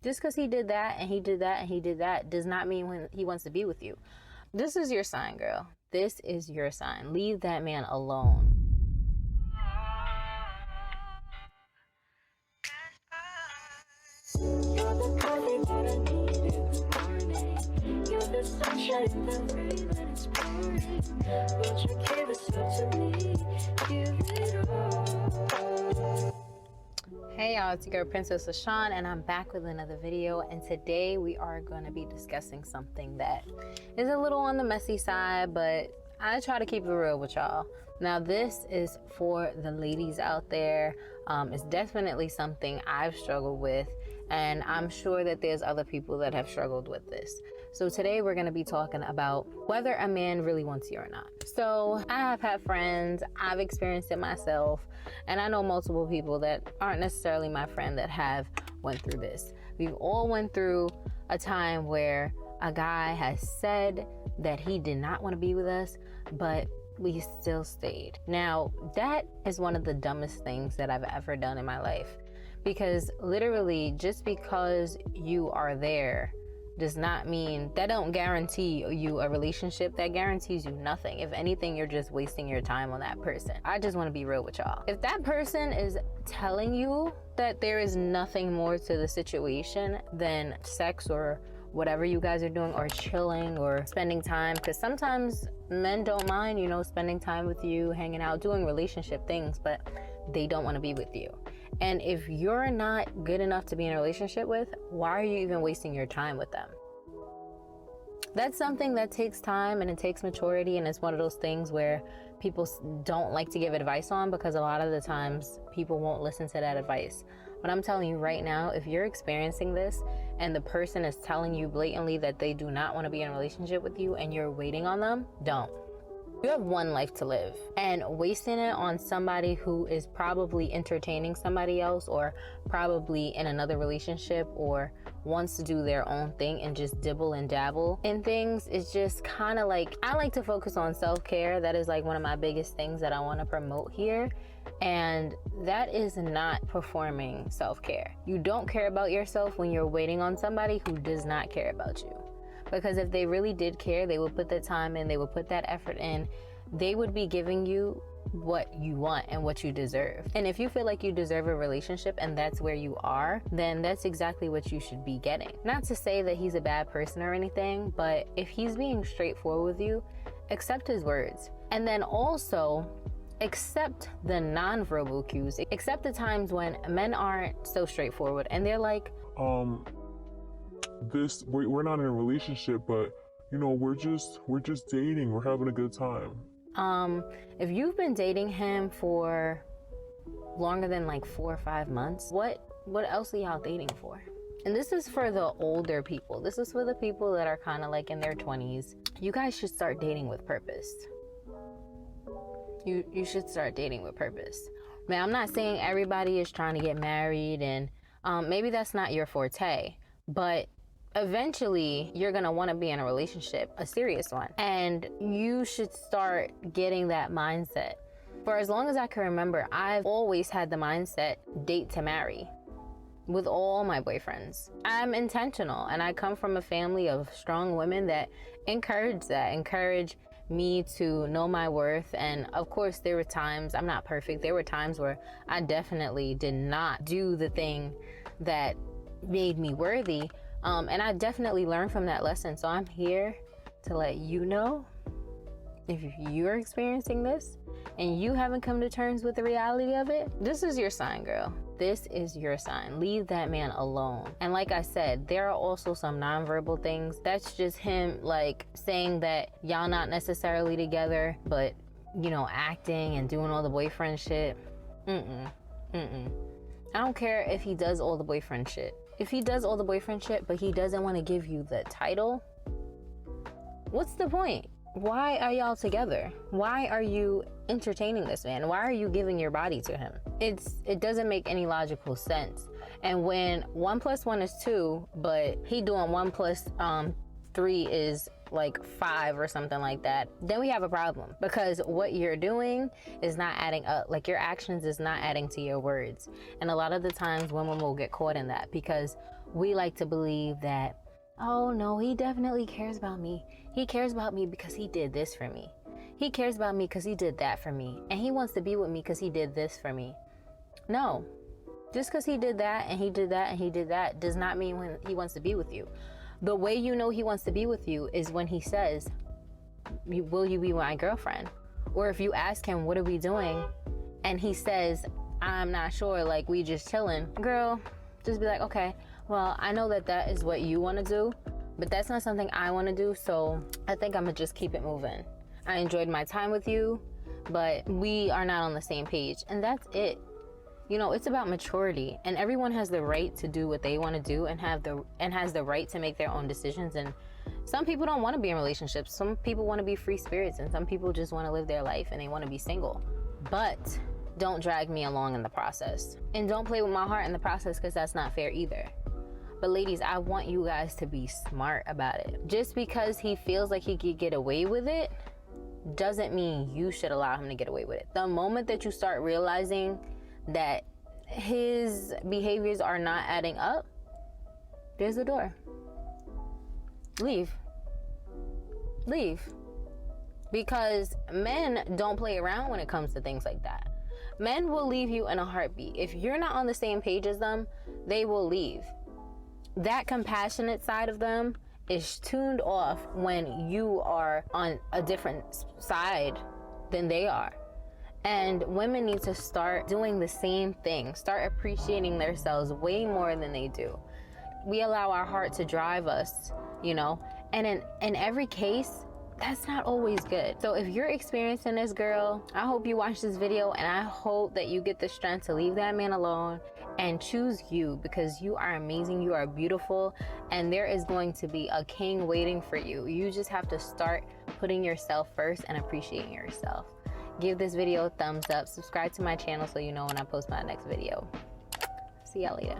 Just because he did that and he did that and he did that does not mean when he wants to be with you. This is your sign, girl. This is your sign. Leave that man alone. You're the coffee that I need in the morning. You're the sunshine in the rain when it's pouring. Won't you give it up to me? Give it all. Hey y'all, it's your girl Princess Lashaun, and I'm back with another video. And today we are going to be discussing something that is a little on the messy side, but I try to keep it real with y'all. Now this is for the ladies out there. It's definitely something I've struggled with, and I'm sure that there's other people that have struggled with this. So today we're going to be talking about whether a man really wants you or not. So I have had friends, I've experienced it myself, and I know multiple people that aren't necessarily my friend that have went through this. We've all went through a time where a guy has said that he did not want to be with us, but we still stayed. Now, that is one of the dumbest things that I've ever done in my life, because literally just because you are there does not mean, that don't guarantee you a relationship. That guarantees you nothing. If anything, you're just wasting your time on that person. I just want to be real with y'all. If that person is telling you that there is nothing more to the situation than sex or whatever you guys are doing, or chilling or spending time, because sometimes men don't mind, you know, spending time with you, hanging out, doing relationship things, but they don't want to be with you. And if you're not good enough to be in a relationship with, why are you even wasting your time with them? That's something that takes time and it takes maturity, and it's one of those things where people don't like to give advice on, because a lot of the times people won't listen to that advice. But I'm telling you right now, if you're experiencing this and the person is telling you blatantly that they do not want to be in a relationship with you and you're waiting on them, don't. You have one life to live, and wasting it on somebody who is probably entertaining somebody else, or probably in another relationship, or wants to do their own thing and just dibble and dabble in things, is just kind of like, I like to focus on self-care. That is like one of my biggest things that I want to promote here. And that is not performing self-care. You don't care about yourself when you're waiting on somebody who does not care about you. Because if they really did care, they would put that time in, they would put that effort in, they would be giving you what you want and what you deserve. And if you feel like you deserve a relationship and that's where you are, then that's exactly what you should be getting. Not to say that he's a bad person or anything, but if he's being straightforward with you, accept his words. And then also accept the nonverbal cues. Accept the times when men aren't so straightforward and they're like, we're not in a relationship, but you know, we're just dating, we're having a good time. If you've been dating him for longer than like 4 or 5 months, what else are y'all dating for? And this is for the older people. This is for the people that are kind of like in their 20s. You guys should start dating with purpose. You should start dating with purpose. Man, I'm not saying everybody is trying to get married, and maybe that's not your forte, but eventually you're gonna want to be in a relationship, a serious one, and you should start getting that mindset. For as long as I can remember, I've always had the mindset date to marry with all my boyfriends. I'm intentional, and I come from a family of strong women that encourage me to know my worth. And of course there were times, I'm not perfect, there were times where I definitely did not do the thing that made me worthy. And I definitely learned from that lesson. So I'm here to let you know, if you're experiencing this and you haven't come to terms with the reality of it, this is your sign, girl. This is your sign. Leave that man alone. And like I said, there are also some nonverbal things. That's just him like saying that y'all not necessarily together, but you know, acting and doing all the boyfriend shit. I don't care if he does all the boyfriend shit. If he does all the boyfriend shit, but he doesn't want to give you the title, what's the point? Why are y'all together? Why are you entertaining this man? Why are you giving your body to him? It doesn't make any logical sense. And when 1 + 1 is 2, but he doing 1 + 3 is like 5 or something like that, then we have a problem, because what you're doing is not adding up. Like, your actions is not adding to your words. And a lot of the times women will get caught in that, because we like to believe that, oh no, he definitely cares about me. He cares about me because he did this for me. He cares about me because he did that for me. And he wants to be with me because he did this for me. No. Just because he did that and he did that and he did that does not mean when he wants to be with you. The way you know he wants to be with you is when he says, will you be my girlfriend? Or if you ask him, what are we doing? And he says, I'm not sure, like we just chilling. Girl, just be like, okay, well, I know that that is what you want to do, but that's not something I want to do. So I think I'm gonna just keep it moving. I enjoyed my time with you, but we are not on the same page. And that's it. You know, it's about maturity, and everyone has the right to do what they want to do and has the right to make their own decisions. And some people don't want to be in relationships. Some people want to be free spirits, and some people just want to live their life and they want to be single. But don't drag me along in the process, and don't play with my heart in the process, because that's not fair either. But ladies, I want you guys to be smart about it. Just because he feels like he could get away with it doesn't mean you should allow him to get away with it. The moment that you start realizing that his behaviors are not adding up, there's the door. Leave. Because men don't play around when it comes to things like that. Men will leave you in a heartbeat. If you're not on the same page as them, they will leave. That compassionate side of them is tuned off when you are on a different side than they are. And women need to start doing the same thing. Start appreciating themselves way more than they do. We allow our heart to drive us, you know, and in every case, that's not always good. So if you're experiencing this, girl, I hope you watch this video, and I hope that you get the strength to leave that man alone and choose you, because you are amazing, you are beautiful, and there is going to be a king waiting for you. You just have to start putting yourself first and appreciating yourself. Give this video a thumbs up, subscribe to my channel so you know when I post my next video. See y'all later.